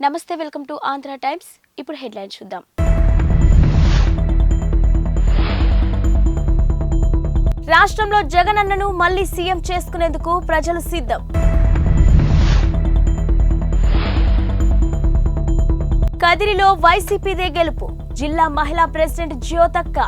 నమస్తే welcome to Andhra times. ఇప్పుడు headlines చూద్దాం. రాష్ట్రంలో జగనన్నను మళ్లీ సీఎం చేసుకునేందుకు ప్రజలు సిద్ధం. కదిరిలో వైసీపీదే గెలుపు. జిల్లా మహిళా ప్రెసిడెంట్ జ్యోతక్క.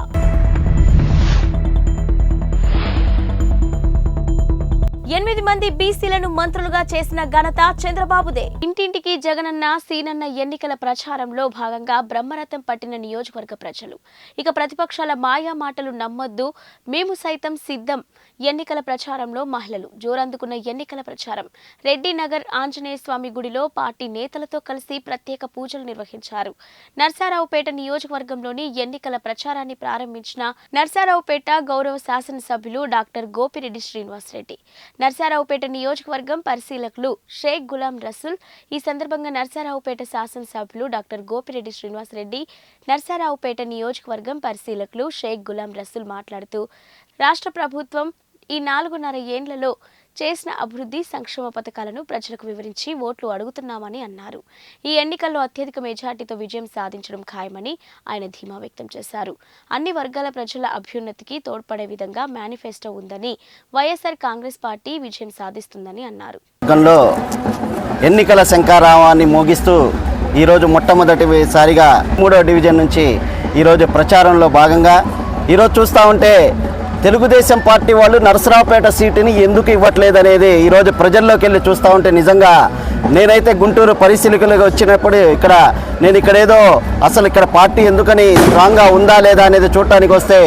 8 మంది బీసీలను మంత్రులుగా చేసిన ఘనత చంద్రబాబుదే. ఇంటింటికి జగనన్న సీనన్న ఎన్నికల ప్రచారంలో భాగంగా బ్రహ్మరథం పట్టిన నియోజకవర్గ ప్రజలు. ఇక ప్రతిపక్షాల మాయా మాటలు నమ్మొద్దు, మేము సైతం సిద్ధం. ఎన్నికల ప్రచారంలో మహిళలు జోరందుకున్న ఎన్నికల ప్రచారం. రెడ్డి నగర్ ఆంజనేయ స్వామి గుడిలో పార్టీ నేతలతో కలిసి ప్రత్యేక పూజలు నిర్వహించారు. నర్సారావుపేట నియోజకవర్గంలోని ఎన్నికల ప్రచారాన్ని ప్రారంభించిన నర్సారావుపేట గౌరవ శాసనసభ్యులు డాక్టర్ గోపిరెడ్డి శ్రీనివాసరెడ్డి. నర్సారావుపేట నియోజకవర్గం పరిశీలకులు షేక్ గులాం రసూల్. ఈ సందర్భంగా నర్సారావుపేట శాసనసభ్యులు డాక్టర్ గోపిరెడ్డి శ్రీనివాసరెడ్డి, నర్సారావుపేట నియోజకవర్గం పరిశీలకులు షేక్ గులాం రసూల్ మాట్లాడుతూ రాష్ట్ర ప్రభుత్వం ఈ 4.5 ఏండ్లలో చేసిన అభివృద్ధి సంక్షేమ పథకాలను ప్రజలకు వివరించి ఓట్లు అడుగుతున్నామని అన్నారు. ఈ ఎన్నికల్లో అత్యధిక మెజార్టీతో విజయం సాధించడం ఖాయమని ఆయన ధీమా వ్యక్తం చేశారు. అన్ని వర్గాల ప్రజల అభ్యున్నతికి తోడ్పడే విధంగా మేనిఫెస్టో ఉందని, వైఎస్ఆర్ కాంగ్రెస్ పార్టీ విజయం సాధిస్తుందని అన్నారు. ఎన్నికల శంఖారావాన్ని మోగిస్తూ ఈరోజు మొట్టమొదటిసారిగా 3వ డివిజన్ నుంచి ఈరోజు ప్రచారంలో భాగంగా ఈరోజు చూస్తూ ఉంటే తెలుగుదేశం పార్టీ వాళ్ళు నరసరావుపేట సీటుని ఎందుకు ఇవ్వట్లేదనేది ఈరోజు ప్రజల్లోకి వెళ్ళి చూస్తూ ఉంటే నిజంగా నేనైతే గుంటూరు పరిశీలకులుగా వచ్చినప్పుడు నేను ఇక్కడేదో అసలు ఇక్కడ పార్టీ ఎందుకని స్ట్రాంగ్గా ఉందా లేదా అనేది చూడటానికి వస్తే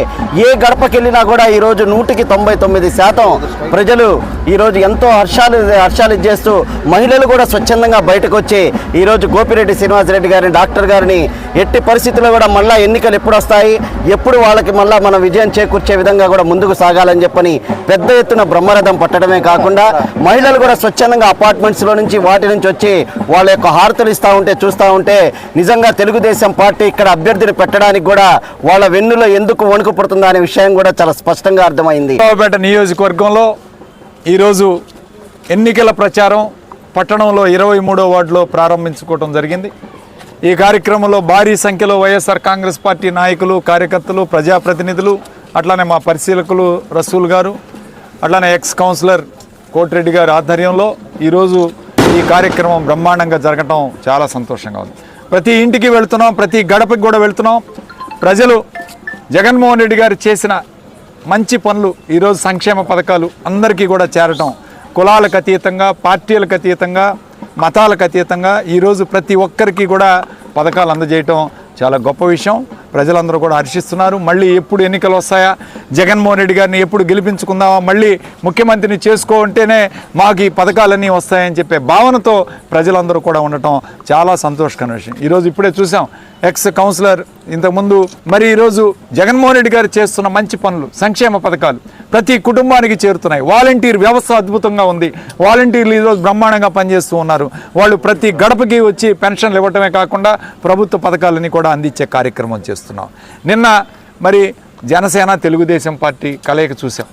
ఏ గడపకి వెళ్ళినా కూడా ఈరోజు 99% ప్రజలు ఈరోజు ఎంతో హర్షాలు చేస్తూ మహిళలు కూడా స్వచ్ఛందంగా బయటకు వచ్చి ఈరోజు గోపిరెడ్డి శ్రీనివాసరెడ్డి గారిని, డాక్టర్ గారిని ఎట్టి పరిస్థితుల్లో కూడా మళ్ళీ ఎన్నికలు ఎప్పుడు వస్తాయి, ఎప్పుడు వాళ్ళకి మళ్ళీ మనం విజయం చేకూర్చే విధంగా కూడా ముందుకు సాగాలని చెప్పని పెద్ద ఎత్తున బ్రహ్మరథం పట్టడమే కాకుండా మహిళలు కూడా స్వచ్ఛందంగా అపార్ట్మెంట్స్లో నుంచి వాటి నుంచి వచ్చి వాళ్ళ యొక్క హారతులు ఇస్తూ ఉంటే చూస్తూ ఉంటే నిజంగా తెలుగుదేశం పార్టీ ఇక్కడ అభ్యర్థిని పెట్టడానికి కూడా వాళ్ళ వెన్నులో ఎందుకు వణుకు పుడుతుందా అనే విషయం కూడా చాలా స్పష్టంగా అర్థమైంది. నరసరావుపేట నియోజకవర్గంలో ఈరోజు ఎన్నికల ప్రచారం పట్టణంలో 23వ వార్డులో ప్రారంభించుకోవడం జరిగింది. ఈ కార్యక్రమంలో భారీ సంఖ్యలో వైఎస్ఆర్ కాంగ్రెస్ పార్టీ నాయకులు, కార్యకర్తలు, ప్రజాప్రతినిధులు, అట్లానే మా పరిశీలకులు రసూల్ గారు, అట్లానే ఎక్స్ కౌన్సిలర్ కోటిరెడ్డి గారి ఆధ్వర్యంలో ఈరోజు ఈ కార్యక్రమం బ్రహ్మాండంగా జరగటం చాలా సంతోషంగా ఉంది. ప్రతి ఇంటికి వెళుతున్నాం, ప్రతి గడపకి కూడా వెళుతున్నాం. ప్రజలు జగన్మోహన్ రెడ్డి గారు చేసిన మంచి పనులు, ఈరోజు సంక్షేమ పథకాలు అందరికీ కూడా చేరటం, కులాలకు అతీతంగా, పార్టీలకు అతీతంగా, మతాలకు అతీతంగా ఈరోజు ప్రతి ఒక్కరికి కూడా పథకాలు అందజేయటం చాలా గొప్ప విషయం. ప్రజలందరూ కూడా హర్షిస్తున్నారు. మళ్ళీ ఎప్పుడు ఎన్నికలు వస్తాయా, జగన్మోహన్ రెడ్డి గారిని ఎప్పుడు గెలిపించుకుందామా, మళ్ళీ ముఖ్యమంత్రిని చేసుకోంటేనే మాకు ఈ పథకాలన్నీ వస్తాయని చెప్పే భావనతో ప్రజలందరూ కూడా ఉండటం చాలా సంతోషకరమైన విషయం. ఈరోజు ఇప్పుడే చూసాం ఎక్స్ కౌన్సిలర్ ఇంతకుముందు, మరి ఈరోజు జగన్మోహన్ రెడ్డి గారు చేస్తున్న మంచి పనులు, సంక్షేమ పథకాలు ప్రతి కుటుంబానికి చేరుతున్నాయి. వాలంటీర్ వ్యవస్థ అద్భుతంగా ఉంది. వాలంటీర్లు ఈరోజు బ్రహ్మాండంగా పనిచేస్తూ ఉన్నారు. వాళ్ళు ప్రతి గడపకి వచ్చి పెన్షన్లు ఇవ్వటమే కాకుండా ప్రభుత్వ పథకాలన్నీ కూడా అందించే కార్యక్రమం చేస్తున్నాం. నిన్న మరి జనసేన తెలుగుదేశం పార్టీ కలయిక చూసాం.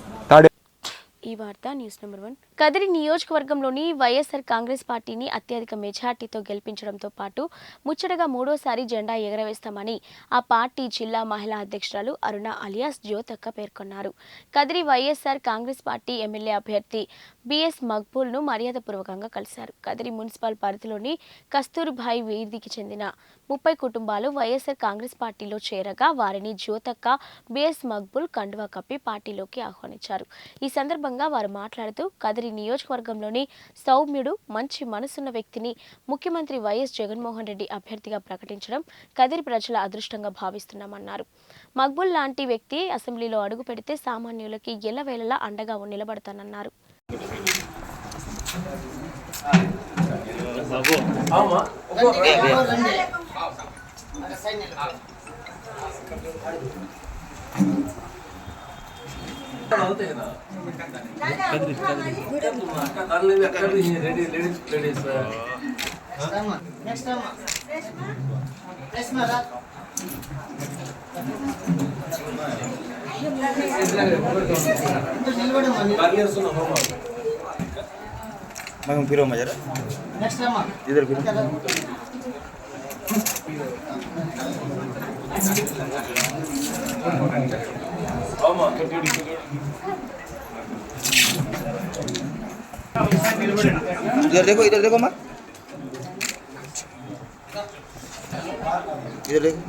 ఈ వార్త న్యూస్ నెంబర్ 1. కదిరి నియోజకవర్గంలోని వైఎస్ఆర్ కాంగ్రెస్ పార్టీని అత్యధిక మెజార్టీతో గెలిపించడంతో పాటు ముచ్చటగా 3వసారి జెండా ఎగరవేస్తామని ఆ పార్టీ జిల్లా మహిళా అధ్యక్షురాలు అరుణ అలియాస్ జ్యోతక్క పేర్కొన్నారు. కదిరి వైఎస్ఆర్ కాంగ్రెస్ పార్టీ ఎమ్మెల్యే అభ్యర్థి బిఎస్ మక్బూల్ను మర్యాదపూర్వకంగా కలిశారు. కదిరి మున్సిపల్ పరిధిలోని కస్తూర్బాయి వీధికి చెందిన 30 కుటుంబాలు వైఎస్ఆర్ కాంగ్రెస్ పార్టీలో చేరగా వారిని జ్యోతక్క, బిఎస్ మక్బూల్ కండువా కప్పి పార్టీలోకి ఆహ్వానించారు. ఈ సందర్భంగా వారు మాట్లాడుతూ కదిరి నియోజకవర్గంలోని సౌమ్యుడు, మంచి మనసున్న వ్యక్తిని ముఖ్యమంత్రి వైఎస్ జగన్మోహన్ రెడ్డి అభ్యర్థిగా ప్రకటించడం కదిరి ప్రజల అదృష్టంగా భావిస్తున్నామన్నారు. మక్బూల్ లాంటి వ్యక్తి అసెంబ్లీలో అడుగు పెడితే సామాన్యులకి ఎల్లవేళలా అండగా నిలబడతానన్నారు. Bang Piro Majar. Next time, इधर देखो माँ, इधर देखो।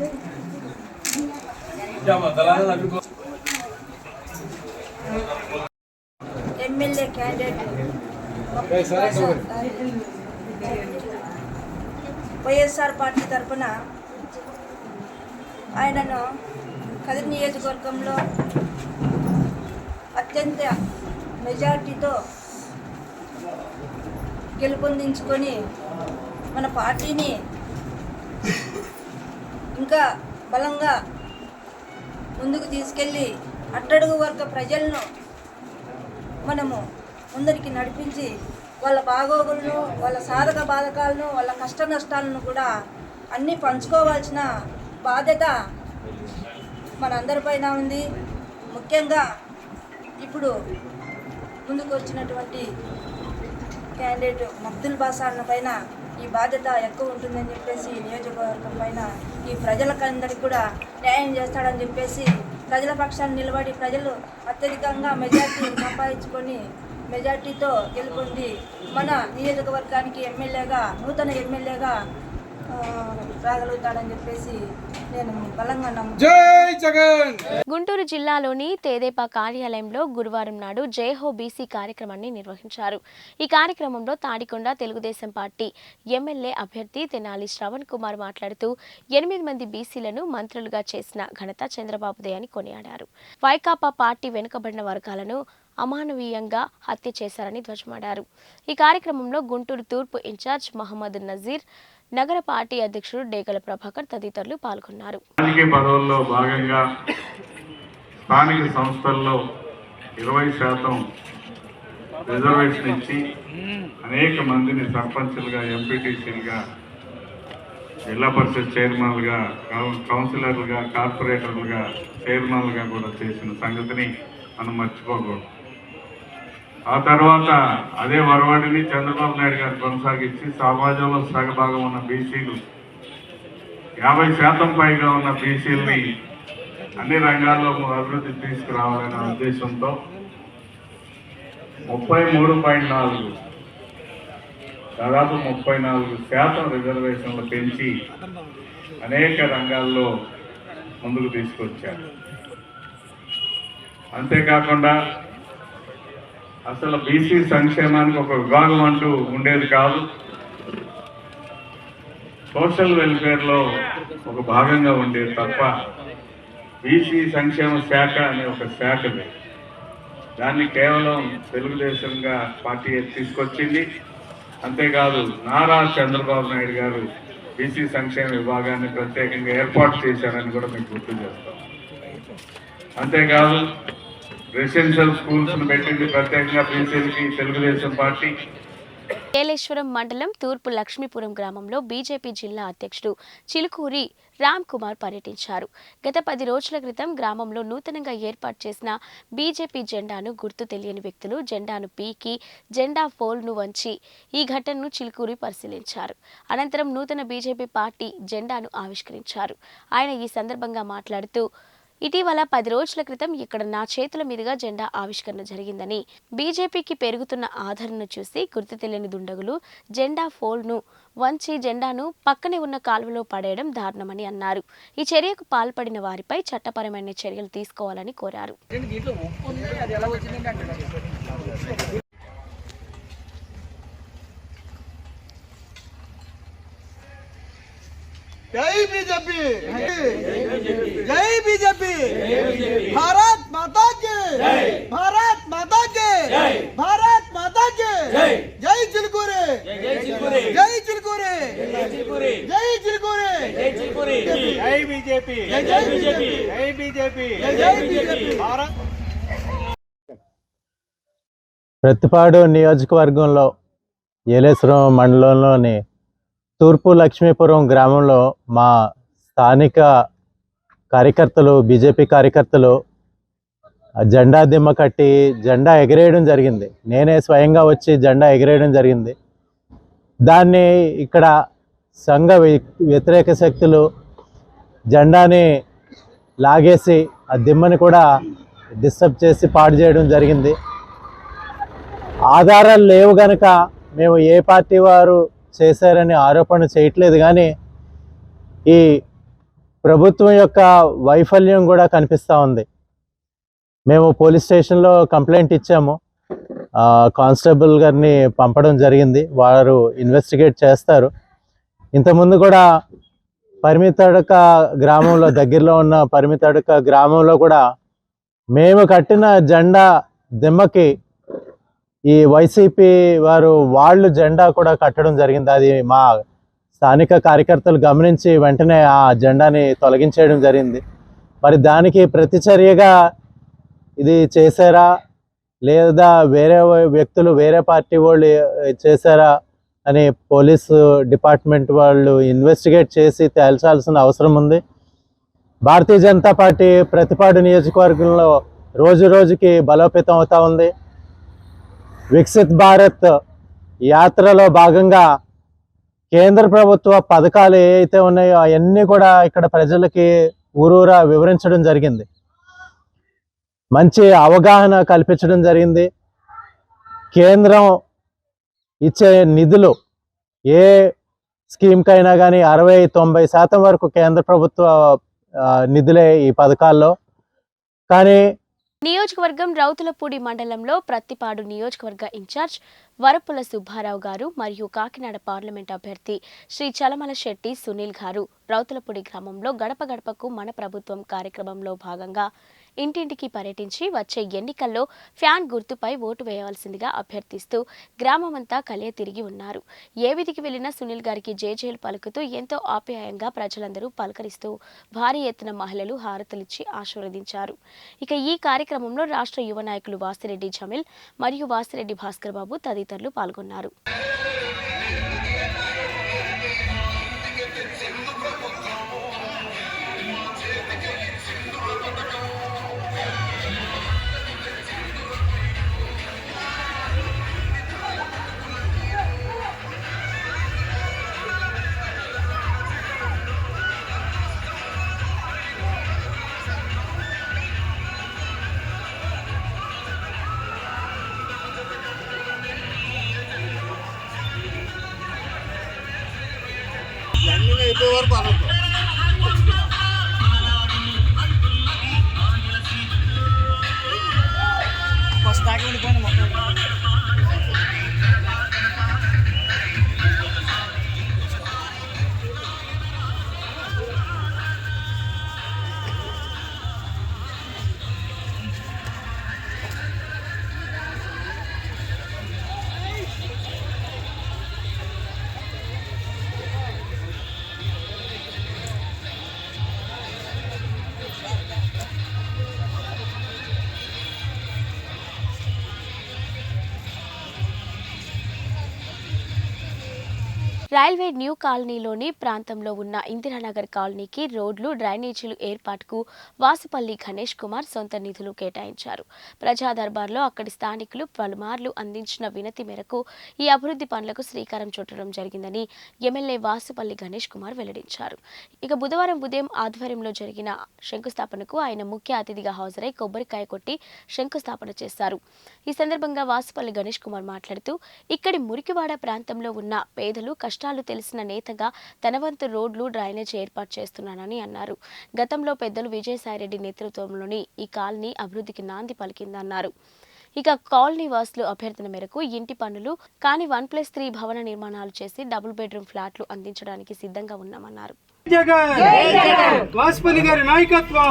ఎమ్మెల్యే క్యాండిడేట్ వైఎస్ఆర్ పార్టీ తరఫున ఆయనను కదిరి నియోజకవర్గంలో అత్యంత మెజార్టీతో గెలుపొందించుకొని మన పార్టీని ఇంకా బలంగా ముందుకు తీసుకెళ్ళి అట్టడుగు వర్గ ప్రజలను మనము ముందరికి నడిపించి వాళ్ళ బాగోగులను, వాళ్ళ సాధక బాధకాలను, వాళ్ళ కష్ట నష్టాలను కూడా అన్నీ పంచుకోవాల్సిన బాధ్యత మనందరిపైన ఉంది. ముఖ్యంగా ఇప్పుడు ముందుకు వచ్చినటువంటి క్యాండిడేట్ మబ్దుల్ బాషా అన్న పైన ఈ బాధ్యత ఎక్కువ ఉంటుందని చెప్పేసి, నియోజకవర్గం పైన ఈ ప్రజలకందరికీ కూడా న్యాయం చేస్తాడని చెప్పేసి ప్రజల పక్షాన్ని నిలబడి ప్రజలు అత్యధికంగా మెజార్టీ సంపాదించుకొని మెజార్టీతో గెలుపొంది మన నియోజకవర్గానికి ఎమ్మెల్యేగా, నూతన ఎమ్మెల్యేగా రాగలుగుతాడని చెప్పేసి నేను బలంగా నమ్ముతున్నాను. గుంటూరు జిల్లాలోని తెదేపా కార్యాలయంలో గురువారం నాడు జైహో బీసీ కార్యక్రమాన్ని నిర్వహించారు. ఈ కార్యక్రమంలో తాడికొండ తెలుగుదేశం పార్టీ ఎమ్మెల్యే అభ్యర్థి తెనాలి శ్రవణ్ కుమార్ మాట్లాడుతూ 8 మంది బీసీలను మంత్రులుగా చేసిన ఘనత చంద్రబాబుదే అని కొనియాడారు. వైకాపా పార్టీ వెనుకబడిన వర్గాలను అమానవీయంగా హత్య చేశారని ధ్వజమాడారు. ఈ కార్యక్రమంలో గుంటూరు తూర్పు ఇన్ఛార్జ్ మహమ్మద్ నజీర్, నగర పార్టీ అధ్యక్షుడు డేగల ప్రభాకర్ తదితరులు పాల్గొన్నారు. రాజకీయ పదవుల్లో భాగంగా స్థానిక సంస్థల్లో 20% రిజర్వేషన్ ఇచ్చి అనేక మందిని సర్పంచులుగా, ఎంపీటీసీలుగా, జిల్లా పరిషత్ చైర్మన్లుగా, కౌన్సిలర్లుగా, కార్పొరేటర్లుగా, చైర్మన్లుగా కూడా చేసిన సంగతిని మనం మర్చిపోకూడదు. ఆ తర్వాత అదే వరవాడిని చంద్రబాబు నాయుడు గారు కొనసాగించి సమాజంలో సగభాగం ఉన్న బీసీలు, 50% పైగా ఉన్న బీసీలని అన్ని రంగాల్లో అభివృద్ధి తీసుకురావాలనే ఉద్దేశంతో 33.4 దాదాపు 34% రిజర్వేషన్లు పెంచి అనేక రంగాల్లో ముందుకు తీసుకొచ్చారు. అంతేకాకుండా అసలు బీసీ సంక్షేమానికి ఒక విభాగం అంటూ ఉండేది కాదు. సోషల్ వెల్ఫేర్లో ఒక భాగంగా ఉండేది తప్ప బీసీ సంక్షేమ శాఖ అనే ఒక శాఖ లేదు. దాన్ని కేవలం తెలుగుదేశంగా పార్టీ తీసుకొచ్చింది. అంతేకాదు నారా చంద్రబాబు నాయుడు గారు బీసీ సంక్షేమ విభాగాన్ని ప్రత్యేకంగా ఏర్పాటు చేశారని కూడా మీకు గుర్తు చేస్తాం. అంతేకాదు రెసిడెన్షియల్ స్కూల్స్ పెట్టింది ప్రత్యేకంగా బీసీలకి తెలుగుదేశం పార్టీ. ఏలేశ్వరం మండలం తూర్పు లక్ష్మీపురం గ్రామంలో బీజేపీ జిల్లా అధ్యక్షుడు చిలుకూరి రామ్ కుమార్ పర్యటించారు. గత 10 రోజుల క్రితం గ్రామంలో నూతనంగా ఏర్పాటు చేసిన బీజేపీ జెండాను గుర్తు తెలియని వ్యక్తులు జెండాను పీకి జెండా ఫోల్ను వంచి ఈ ఘటనను చిలుకూరి పరిశీలించారు. అనంతరం నూతన బీజేపీ పార్టీ జెండాను ఆవిష్కరించారు. ఆయన ఈ సందర్భంగా మాట్లాడుతూ, ఇటీవల 10 రోజుల క్రితం ఇక్కడ నా చేతుల మీదుగా జెండా ఆవిష్కరణ జరిగిందని, బీజేపీకి పెరుగుతున్న ఆదరణను చూసి గుర్తు తెలియని దుండగులు జెండా ఫోల్ను వంచి జెండాను పక్కనే ఉన్న కాలువలో పడేయడం దారుణమని అన్నారు. ఈ చర్యకు పాల్పడిన వారిపై చట్టపరమైన చర్యలు తీసుకోవాలని కోరారు. जय बीजेपी, जय बीजेपी, भारत माता के, भारत माता के, भारत माता के, जय चिलकुरे, जय चिलकुरे, जय चिलकुरे, जय चिलकुरे, जय बीजेपी, जय बीजेपी, जय बीजेपी, जय बीजेपी, भारत. ప్రతిపాడు నియోజకవర్గంలో ఏలేశ్వరం మండలంలోని తూర్పు లక్ష్మీపురం గ్రామంలో మా స్థానిక కార్యకర్తలు, బీజేపీ కార్యకర్తలు జెండా దిమ్మ కట్టి జెండా ఎగిరేయడం జరిగింది. నేనే స్వయంగా వచ్చి జెండా ఎగిరేయడం జరిగింది. దాన్ని ఇక్కడ సంఘ వ్యతిరేక శక్తులు జెండాని లాగేసి ఆ దిమ్మని కూడా డిస్టర్బ్ చేసి పాడు చేయడం జరిగింది. ఆధారాలు లేవు గనక మేము ఏ పార్టీ వారు చేశారని ఆరోపణ చేయట్లేదు, కానీ ఈ ప్రభుత్వం యొక్క వైఫల్యం కూడా కనిపిస్తూ ఉంది. మేము పోలీస్ స్టేషన్లో కంప్లైంట్ ఇచ్చాము, కానిస్టేబుల్ గారిని పంపడం జరిగింది, వారు ఇన్వెస్టిగేట్ చేస్తారు. ఇంతకుముందు కూడా పరిమితడక గ్రామంలో, దగ్గరలో ఉన్న పరిమితడక గ్రామంలో కూడా మేము కట్టిన జెండా దిమ్మకి ఈ వైసీపీ వాళ్ళు జెండా కూడా కట్టడం జరిగింది. అది మా స్థానిక కార్యకర్తలు గమనించి వెంటనే ఆ జెండాని తొలగించేయడం జరిగింది. మరి దానికి ప్రతిచర్యగా ఇది చేశారా లేదా వేరే వ్యక్తులు, వేరే పార్టీ వాళ్ళు చేశారా అని పోలీసు డిపార్ట్మెంట్ వాళ్ళు ఇన్వెస్టిగేట్ చేసి తేల్చాల్సిన అవసరం ఉంది. భారతీయ జనతా పార్టీ ప్రతిపాడు నియోజకవర్గంలో రోజు రోజుకి బలోపేతం అవుతూ ఉంది. వికసిత్ భారత్ యాత్రలో భాగంగా కేంద్ర ప్రభుత్వ పథకాలు ఏవైతే ఉన్నాయో అవన్నీ కూడా ఇక్కడ ప్రజలకి ఊరూరా వివరించడం జరిగింది. మంచి అవగాహన కల్పించడం జరిగింది. కేంద్రం ఇచ్చే నిధులు ఏ స్కీమ్కైనా కానీ 60-90% వరకు కేంద్ర ప్రభుత్వ నిధులే ఈ పథకాల్లో. కానీ నియోజకవర్గం రౌతులపూడి మండలంలో ప్రత్తిపాడు నియోజకవర్గ ఇన్ఛార్జ్ వరపుల సుబ్బారావు గారు మరియు కాకినాడ పార్లమెంట్ అభ్యర్థి శ్రీ చలమల శెట్టి సునీల్ గారు రౌతులపూడి గ్రామంలో గడప గడపకు మన ప్రభుత్వం కార్యక్రమంలో భాగంగా ఇంటింటికి పర్యటించి వచ్చే ఎన్నికల్లో ఫ్యాన్ గుర్తుపై ఓటు వేయవలసిందిగా అభ్యర్థిస్తూ గ్రామమంతా కలియ తిరిగి ఉన్నారు. ఏ విధికి వెళ్లినా సునీల్ గారికి జేజేలు పలుకుతూ ఎంతో ఆప్యాయంగా ప్రజలందరూ పలకరిస్తూ భారీ ఎత్తున మహిళలు హారతులిచ్చి ఆశీర్వదించారు. ఇక ఈ కార్యక్రమంలో రాష్ట్ర యువ నాయకులు వాసిరెడ్డి జమీల్ మరియు వాసిరెడ్డి భాస్కర్ బాబు తదితరులు పాల్గొన్నారు. రైల్వే న్యూ కాలనీలోని ప్రాంతంలో ఉన్న ఇందిరానగర్ కాలనీకి రోడ్లు, డ్రైనేజీలు ఏర్పాటుకు వాసుపల్లి గణేష్ కుమార్ సొంత నిధులు కేటాయించారు. ప్రజా దర్బార్లో అక్కడి స్థానికులు పలుమార్లు అందించిన వినతి మేరకు ఈ అభివృద్ధి పనులకు శ్రీకారం చుట్టడం జరిగిందని ఎమ్మెల్యే వాసుపల్లి గణేష్ కుమార్ వెల్లడించారు. ఇక బుధవారం ఉదయం ఆధ్వర్యంలో జరిగిన శంకుస్థాపనకు ఆయన ముఖ్య అతిథిగా హాజరై కొబ్బరికాయ కొట్టి శంకుస్థాపన చేశారు. ఈ సందర్భంగా వాసుపల్లి గణేష్ కుమార్ మాట్లాడుతూ ఇక్కడి మురికివాడ ప్రాంతంలో ఉన్న పేదలు కష్టాలు తెలిసిన నేతగా తన వంతు రోడ్లు, డ్రైనేజ్ ఏర్పాటు చేస్తున్నానని అన్నారు. గతంలో పెద్దలు విజయసాయిరెడ్డి నేతృత్వంలోని ఈ కాలనీ అభివృద్ధికి నాంది పలికిందన్నారు. ఇక కాలనీ వాసులు అభ్యర్థన మేరకు ఇంటి పనులు కాని 1+3 భవన నిర్మాణాలు చేసి డబుల్ బెడ్రూమ్ ఫ్లాట్లు అందించడానికి సిద్ధంగా ఉన్నామన్నారు. వాసుపల్లి గారి నాయకత్వం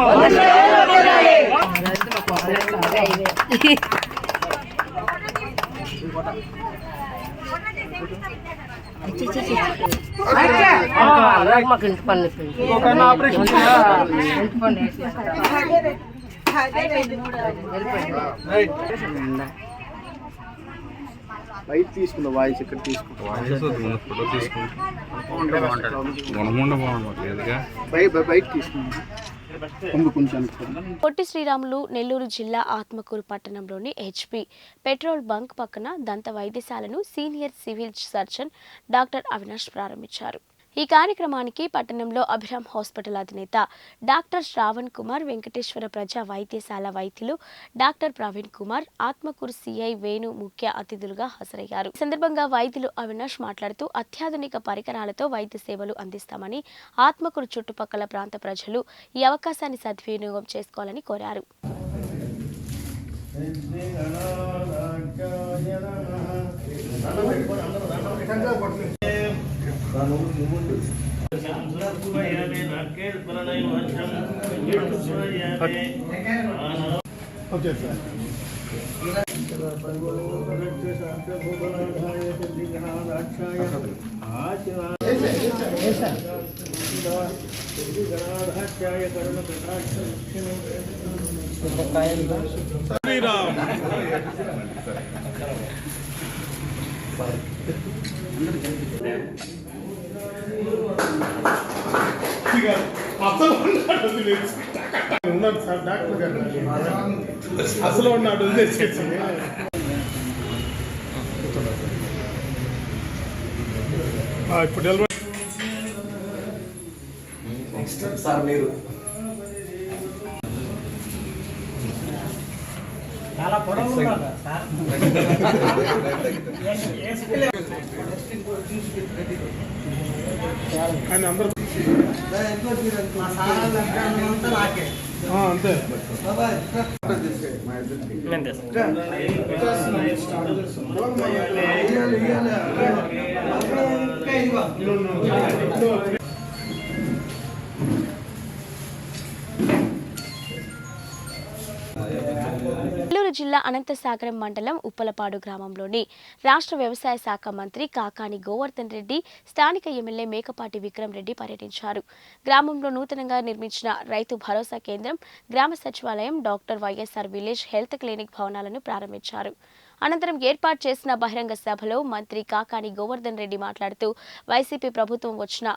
మాకు ఇంటి పని బయట తీసుకుంటా వాయిస్ ఇక్కడ తీసుకుంటా ఫోటో తీసుకుంటా బయట తీసుకుంటా. పొట్టి శ్రీరాములు నెల్లూరు జిల్లా ఆత్మకూరు పట్టణంలోని హెచ్పి పెట్రోల్ బంక్ పక్కన దంత వైద్యశాలను senior civil surgeon doctor Avinash ప్రారంభించారు. ఈ కార్యక్రమానికి పట్టణంలో అభిరామ్ హాస్పిటల్ అధినేత డాక్టర్ శ్రావణ్ కుమార్, వెంకటేశ్వర ప్రజా వైద్యశాల వైద్యులు డాక్టర్ ప్రవీణ్ కుమార్, ఆత్మకూరు సిఐ వేణు ముఖ్య అతిథులుగా హాజరయ్యారు. ఈ సందర్భంగా వైద్యులు అవినాష్ మాట్లాడుతూ అత్యాధునిక పరికరాలతో వైద్య సేవలు అందిస్తామని, ఆత్మకూరు చుట్టుపక్కల ప్రాంత ప్రజలు ఈ అవకాశాన్ని సద్వినియోగం చేసుకోవాలని కోరారు. Okay sir. ఉన్నాడు సార్ డాక్టర్ గారు, అసలు ఉన్నాడు. ఇప్పుడు డెలివరీ సార్ మీరు చాలా పొడవు సార్. ఆయన అందరూ అంతే. నెల్లూరు జిల్లా అనంతసాగరం మండలం ఉప్పలపాడు గ్రామంలోని రాష్ట్ర వ్యవసాయ శాఖ మంత్రి కాకాని గోవర్ధన్ రెడ్డి, స్థానిక ఎమ్మెల్యే మేకపాటి విక్రమ్ రెడ్డి పర్యటించారు. గ్రామంలో నూతనంగా నిర్మించిన రైతు భరోసా కేంద్రం, గ్రామ సచివాలయం, doctor YSR village health clinic భవనాలను ప్రారంభించారు. అనంతరం ఏర్పాటు చేసిన బహిరంగ సభలో మంత్రి కాకాని గోవర్ధన్ రెడ్డి మాట్లాడుతూ వైసీపీ ప్రభుత్వం వచ్చిన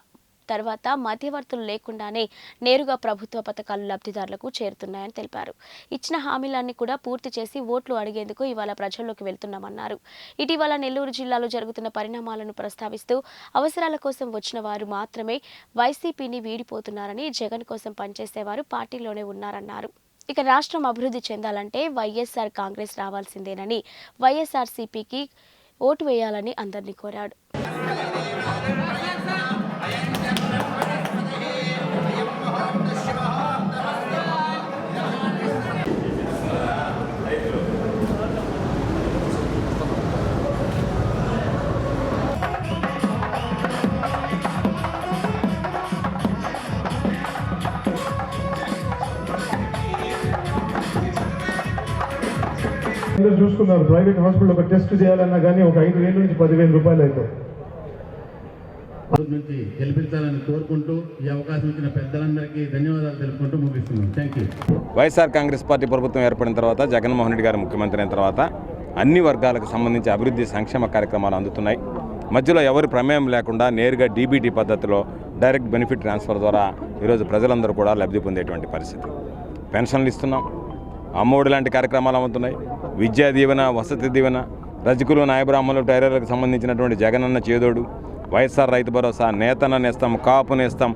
తర్వాత మధ్యవర్తులు లేకుండానే నేరుగా ప్రభుత్వ పథకాలు లబ్ధిదారులకు చేరుతున్నాయని తెలిపారు. ఇచ్చిన హామీలన్నీ కూడా పూర్తి చేసి ఓట్లు అడిగేందుకు ఇవాళ ప్రజల్లోకి వెళ్తున్నామన్నారు. ఇటీవల నెల్లూరు జిల్లాలో జరుగుతున్న పరిణామాలను ప్రస్తావిస్తూ అవసరాల కోసం వచ్చిన వారు మాత్రమే వైసీపీని వీడిపోతున్నారని, జగన్ కోసం పనిచేసేవారు పార్టీలోనే ఉన్నారన్నారు. ఇక రాష్ట్రం అభివృద్ధి చెందాలంటే వైఎస్ఆర్ కాంగ్రెస్ రావాల్సిందేనని, వైఎస్ఆర్సీపీకి ఓటు వేయాలని అందరినీ కోరాడు. అందరూ చూసుకున్నారు. ప్రైవేట్ హాస్పిటల్ ఒక టెస్ట్ చేయాలన్నా కానీ ఒక 5,000 నుంచి 10,000 రూపాయలు అవుతాయి. నుంచి గెలిపించాలని కోరుకుంటూ ఈ అవకాశం ఇచ్చిన పెద్దలందరికీ ధన్యవాదాలు తెలుపుకుంటూ ముగిస్తున్నాం. Thank you. YSR Congress party ప్రభుత్వం ఏర్పడిన తర్వాత, జగన్మోహన్ రెడ్డి గారు ముఖ్యమంత్రి అయిన తర్వాత అన్ని వర్గాలకు సంబంధించి అభివృద్ధి సంక్షేమ కార్యక్రమాలు అందుతున్నాయి. మధ్యలో ఎవరి ప్రమేయం లేకుండా నేరుగా డీబీటీ పద్ధతిలో డైరెక్ట్ బెనిఫిట్ ట్రాన్స్ఫర్ ద్వారా ఈరోజు ప్రజలందరూ కూడా లబ్ధి పొందేటువంటి పరిస్థితి. పెన్షన్లు ఇస్తున్నాం, అమ్మఒడి లాంటి కార్యక్రమాలు అమ్ముతున్నాయి, విద్యా దీవెన, వసతి దీవెన, రజకులు, నాయబ్రాహ్మణులు, టైలర్లకు సంబంధించినటువంటి జగనన్న చేదోడు, వైఎస్ఆర్ రైతు భరోసా, నేతన్న నేస్తాం, కాపు నేస్తాం,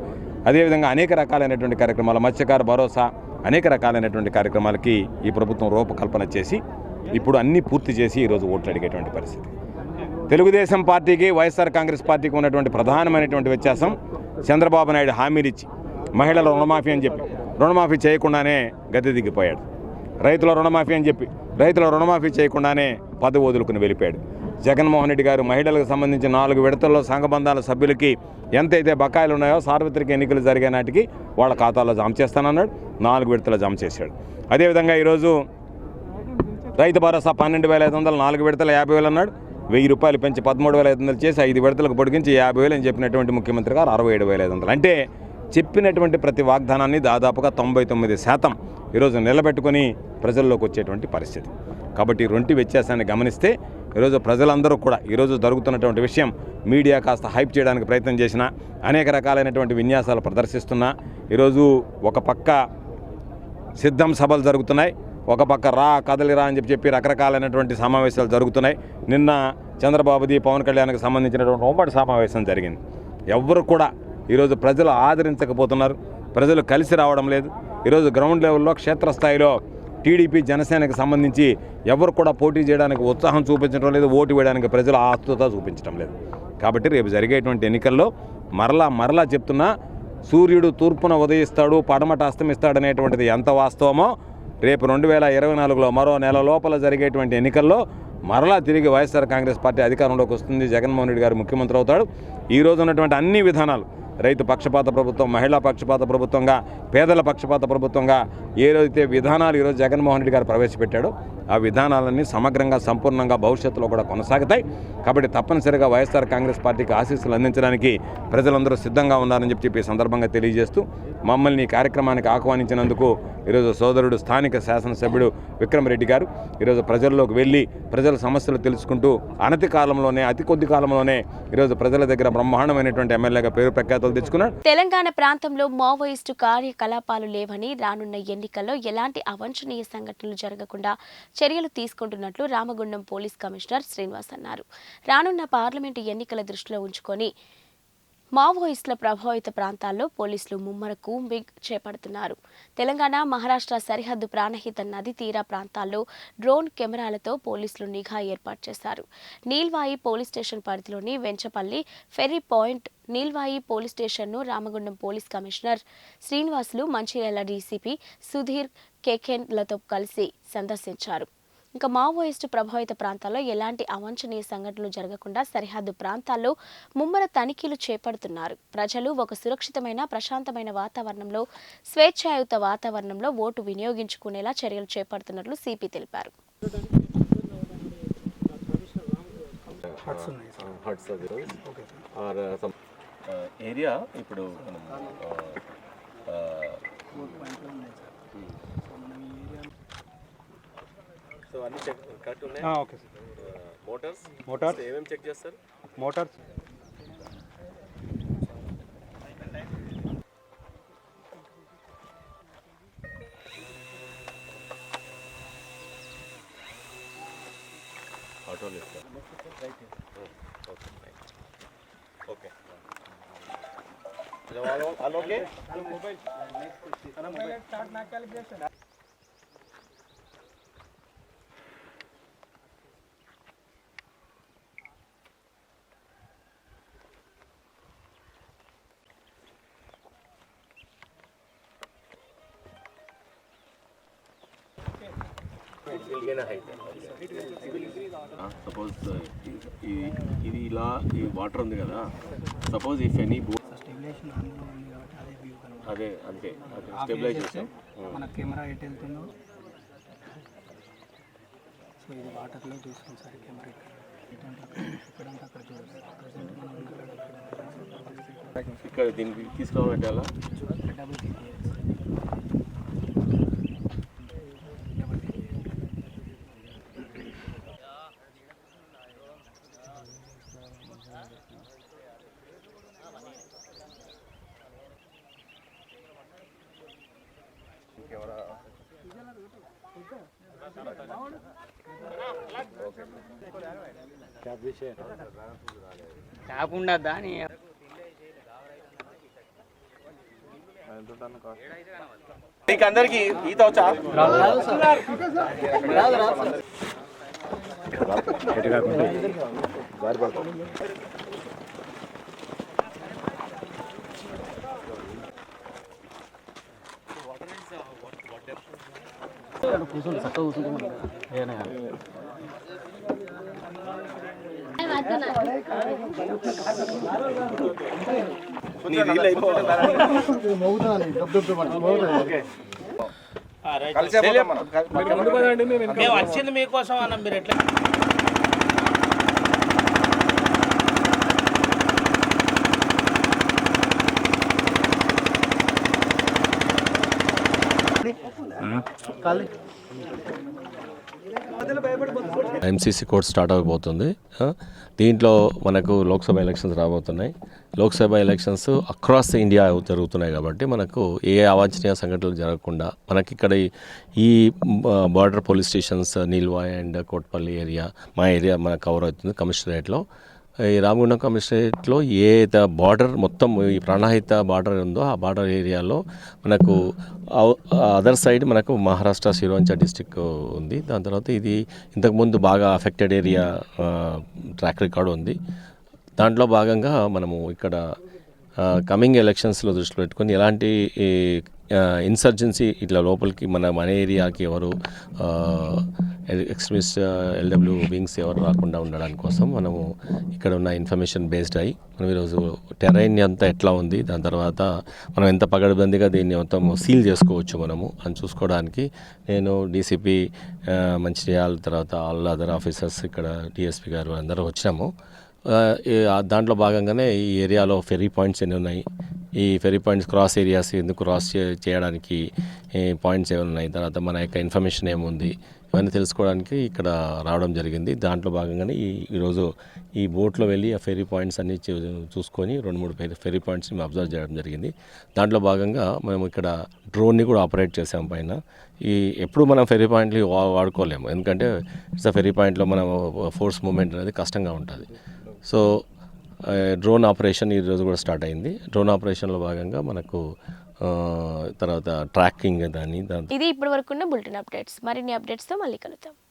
అదేవిధంగా అనేక రకాలైనటువంటి కార్యక్రమాలు, మత్స్యకార భరోసా, అనేక రకాలైనటువంటి కార్యక్రమాలకి ఈ ప్రభుత్వం రూపకల్పన చేసి ఇప్పుడు అన్నీ పూర్తి చేసి ఈరోజు ఓట్లు అడిగేటువంటి పరిస్థితి. తెలుగుదేశం పార్టీకి, వైఎస్ఆర్ కాంగ్రెస్ పార్టీకి ఉన్నటువంటి ప్రధానమైనటువంటి వ్యత్యాసం, చంద్రబాబు నాయుడు హామీలు ఇచ్చి మహిళల రుణమాఫీ అని చెప్పి రుణమాఫీ చేయకుండానే గద్దె దిగిపోయాడు. రైతుల రుణమాఫీ అని చెప్పి రైతుల రుణమాఫీ చేయకుండానే పదవి వదులుకుని వెళ్ళిపోయాడు. జగన్మోహన్ రెడ్డి గారు మహిళలకు సంబంధించి 4 విడతల్లో సంఘబంధాల సభ్యులకి ఎంతైతే బకాయిలు ఉన్నాయో సార్వత్రిక ఎన్నికలు జరిగే నాటికి వాళ్ళ ఖాతాలో జమ చేస్తానన్నాడు. 4 విడతలు జమ చేశాడు. అదేవిధంగా ఈరోజు రైతు భరోసా 12,500, 4 విడతలు 50,000 అన్నాడు. 1,000 రూపాయలు పెంచి 13,500 చేసి 5 విడతలకు పొడిగించి 50,000 అని చెప్పినటువంటి ముఖ్యమంత్రి గారు 67,500. అంటే చెప్పినటువంటి ప్రతి వాగ్దానాన్ని దాదాపుగా 99% ఈరోజు నిలబెట్టుకొని ప్రజల్లోకి వచ్చేటువంటి పరిస్థితి. కాబట్టి రొంటి వ్యత్యాసాన్ని గమనిస్తే ఈరోజు ప్రజలందరూ కూడా ఈరోజు జరుగుతున్నటువంటి విషయం మీడియా కాస్త హైప్ చేయడానికి ప్రయత్నం చేసినా, అనేక రకాలైనటువంటి విన్యాసాలు ప్రదర్శిస్తున్నా, ఈరోజు ఒక పక్క సిద్ధం సభలు జరుగుతున్నాయి, ఒక పక్క రా కదలిరా అని చెప్పి రకరకాలైనటువంటి సమావేశాలు జరుగుతున్నాయి. నిన్న చంద్రబాబుది, పవన్ కళ్యాణ్కి సంబంధించినటువంటి ఉమ్మడి సమావేశం జరిగింది. ఎవ్వరు కూడా ఈరోజు ప్రజలు ఆదరించకపోతున్నారు. ప్రజలు కలిసి రావడం లేదు. ఈరోజు గ్రౌండ్ లెవెల్లో క్షేత్రస్థాయిలో టీడీపీ జనసేనకు సంబంధించి ఎవరు కూడా పోటీ చేయడానికి ఉత్సాహం చూపించడం లేదు. ఓటు వేయడానికి ప్రజలు ఆస్తుత చూపించడం లేదు. కాబట్టి రేపు జరిగేటువంటి ఎన్నికల్లో మరలా చెప్తున్నా, సూర్యుడు తూర్పున ఉదయిస్తాడు, పడమట అస్తమిస్తాడనేటువంటిది ఎంత వాస్తవమో రేపు 2024లో మరో నెల లోపల జరిగేటువంటి ఎన్నికల్లో మరలా తిరిగి వైఎస్ఆర్ కాంగ్రెస్ పార్టీ అధికారంలోకి వస్తుంది. జగన్మోహన్ రెడ్డి గారు ముఖ్యమంత్రి అవుతాడు. ఈరోజు ఉన్నటువంటి అన్ని విధానాలు, రైతు పక్షపాత ప్రభుత్వం, మహిళా పక్షపాత ప్రభుత్వంగా, పేదల పక్షపాత ప్రభుత్వంగా ఏదైతే విధానాలు ఈరోజు జగన్మోహన్ రెడ్డి గారు ప్రవేశపెట్టాడో ఆ విధానాలన్నీ సమగ్రంగా సంపూర్ణంగా భవిష్యత్తులో కూడా కొనసాగుతాయి. కాబట్టి తప్పనిసరిగా వైఎస్ఆర్ కాంగ్రెస్ పార్టీకి ఆశీస్సులు అందించడానికి ప్రజలందరూ సిద్ధంగా ఉన్నారని చెప్పి ఈ సందర్భంగా తెలియజేస్తూ మమ్మల్ని ఈ కార్యక్రమానికి ఆహ్వానించినందుకు ఈరోజు సోదరుడు స్థానిక శాసనసభ్యుడు విక్రమరెడ్డి గారు ఈరోజు ప్రజల్లోకి వెళ్ళి ప్రజల సమస్యలు తెలుసుకుంటూ అతి కొద్ది కాలంలోనే ఈరోజు ప్రజల దగ్గర బ్రహ్మాండమైనటువంటి ఎమ్మెల్యేగా పేరు ప్రఖ్యాతులు తెచ్చుకున్నాడు. తెలంగాణ ప్రాంతంలో మావోయిస్టు కార్యకలాపాలు లేవని, రానున్న ఎన్నికల్లో ఎలాంటి అవాంఛనీయ సంఘటనలు జరగకుండా చర్యలు తీసుకుంటున్నట్లు రామగుండం పోలీస్ కమిషనర్ శ్రీనివాస్ అన్నారు. రానున్న పార్లమెంటు ఎన్నికల దృష్టిలో ఉంచుకొని మావోయిస్టుల ప్రభావిత ప్రాంతాల్లో పోలీసులు ముమ్మర కూంబింగ్ చేపడుతున్నారు. తెలంగాణ మహారాష్ట్ర సరిహద్దు ప్రాణహిత నది తీర ప్రాంతాల్లో డ్రోన్ కెమెరాలతో పోలీసులు నిఘా ఏర్పాటు చేశారు. నీల్వాయి పోలీస్ స్టేషన్ పరిధిలోని Venchapalli, ferry point, Neelwai police స్టేషన్ను Ramagundam police commissioner Srinivasulu, Mancherial DCP Sudhir కేకెన్లతో కలిసి సందర్శించారు. ఇంకా మావోయిస్టు ప్రభావిత ప్రాంతాల్లో ఎలాంటి అవాంఛనీయ సంఘటనలు జరగకుండా సరిహద్దు ప్రాంతాల్లో ముమ్మర తనిఖీలు చేపడుతున్నారు. ప్రజలు ఒక సురక్షితమైన, ప్రశాంతమైన వాతావరణంలో, స్వేచ్ఛాయుత వాతావరణంలో ఓటు వినియోగించుకునేలా చర్యలు చేపడుతున్నట్లు సిపి తెలిపారు. అన్ని చెక్ కరెక్ట్ ఉన్నాయి. Okay sir. మోటార్స్ ఏమేమి చెక్ చేస్తారు? మోటార్స్ ఆటోలు ఇస్తారు. Okay okay. మొబైల్ స్టార్ట్ నా క్యాలిబ్రేషన్. సపోజ్ ఇది ఇలా ఈ వాటర్ ఉంది కదా, సపోజ్ ఇఫ్ ఎనీ అదే అంతే స్టెబిలైజ్ చేస్తాం. మన కెమెరా ఎటు వెళ్తుందో సో ఇది వాటర్లో చూసుకోండి సార్. కెమెరా ఎక్కడంటే అక్కడ చూడండి. ఇక్కడ దీనికి తీసుకురావాలంటే అలా డబుల్ ట్యాప్ ఉండద్దా అని మీకు అందరికి ఈత వచ్చా? కూర్చోండి, చక్కగా కూర్చుంటాం. మేము వచ్చింది మీకోసం అన్న, మీరు ఎట్లా ఎంసీసీ కోర్ట్ స్టార్ట్ అవబోతుంది. దీంట్లో మనకు లోక్సభ ఎలక్షన్స్ రాబోతున్నాయి. లోక్సభ ఎలక్షన్స్ అక్రాస్ ఇండియా జరుగుతున్నాయి కాబట్టి మనకు ఏ అవాంఛనీయ సంఘటనలు జరగకుండా మనకి ఇక్కడ ఈ border police stations Neelwai and Kotpalli area, మా ఏరియా మనకు కవర్ అవుతుంది కమిషనరేట్లో. ఈ రామగుండం కమిషనరేట్లో ఏ బార్డర్ మొత్తం ఈ ప్రాణహిత బార్డర్ ఉందో ఆ బార్డర్ ఏరియాలో మనకు అదర్ సైడ్ మనకు మహారాష్ట్ర సిరోంచా డిస్టిక్ ఉంది. దాని తర్వాత ఇది ఇంతకుముందు బాగా అఫెక్టెడ్ ఏరియా ట్రాక్ రికార్డు ఉంది. దాంట్లో భాగంగా మనము ఇక్కడ కమింగ్ ఎలక్షన్స్లో దృష్టిలో పెట్టుకొని ఎలాంటి ఇన్సర్జెన్సీ ఇట్లా లోపలికి మన ఏరియాకి ఎవరు ఎక్స్ట్రీమిస్ట్ ఎల్డబ్ల్యూ వింగ్స్ ఎవరు రాకుండా ఉండడానికి కోసం మనము ఇక్కడ ఉన్న ఇన్ఫర్మేషన్ బేస్డ్ అయ్యి మనం ఈరోజు టెరైన్ అంతా ఎట్లా ఉంది, దాని తర్వాత మనం ఎంత పగడబందిగా దీన్ని మొత్తం సీల్ చేసుకోవచ్చు మనము అని చూసుకోవడానికి నేను డీసీపీ మంచిర్యాల తర్వాత ఆల్ అదర్ ఆఫీసర్స్ ఇక్కడ డిఎస్పీ గారు అందరూ వచ్చినాము. దాంట్లో భాగంగానే ఈ ఏరియాలో ఫెర్రీ పాయింట్స్ ఎన్ని ఉన్నాయి, ఈ ఫెర్రీ పాయింట్స్ క్రాస్ ఏరియాస్ ఎందుకు క్రాస్ చేయడానికి పాయింట్స్ ఏమైనా ఉన్నాయి, తర్వాత మన యొక్క ఇన్ఫర్మేషన్ ఏముంది ఇవన్నీ తెలుసుకోవడానికి ఇక్కడ రావడం జరిగింది. దాంట్లో భాగంగానే ఈరోజు ఈ బోట్లో వెళ్ళి ఆ ఫెర్రీ పాయింట్స్ అన్నీ చూసుకొని 2-3 ఫెర్రీ పాయింట్స్ని మేము అబ్జర్వ్ చేయడం జరిగింది. దాంట్లో భాగంగా మేము ఇక్కడ డ్రోన్ని కూడా ఆపరేట్ చేసాం పైన. ఎప్పుడు మనం ఫెర్రీ పాయింట్లు వాడుకోలేము, ఎందుకంటే ఇట్స్ ఫెర్రీ పాయింట్లో మనం ఫోర్స్ మూమెంట్ అనేది కష్టంగా ఉంటుంది. సో డ్రోన్ ఆపరేషన్ ఈరోజు కూడా స్టార్ట్ అయింది. డ్రోన్ ఆపరేషన్లో భాగంగా మనకు తర్వాత ట్రాకింగ్ ఇది ఇప్పటి వరకు ఉన్న బులెటిన్ అప్డేట్స్. మరిన్ని అప్డేట్స్తో మళ్ళీ కలుద్దాం.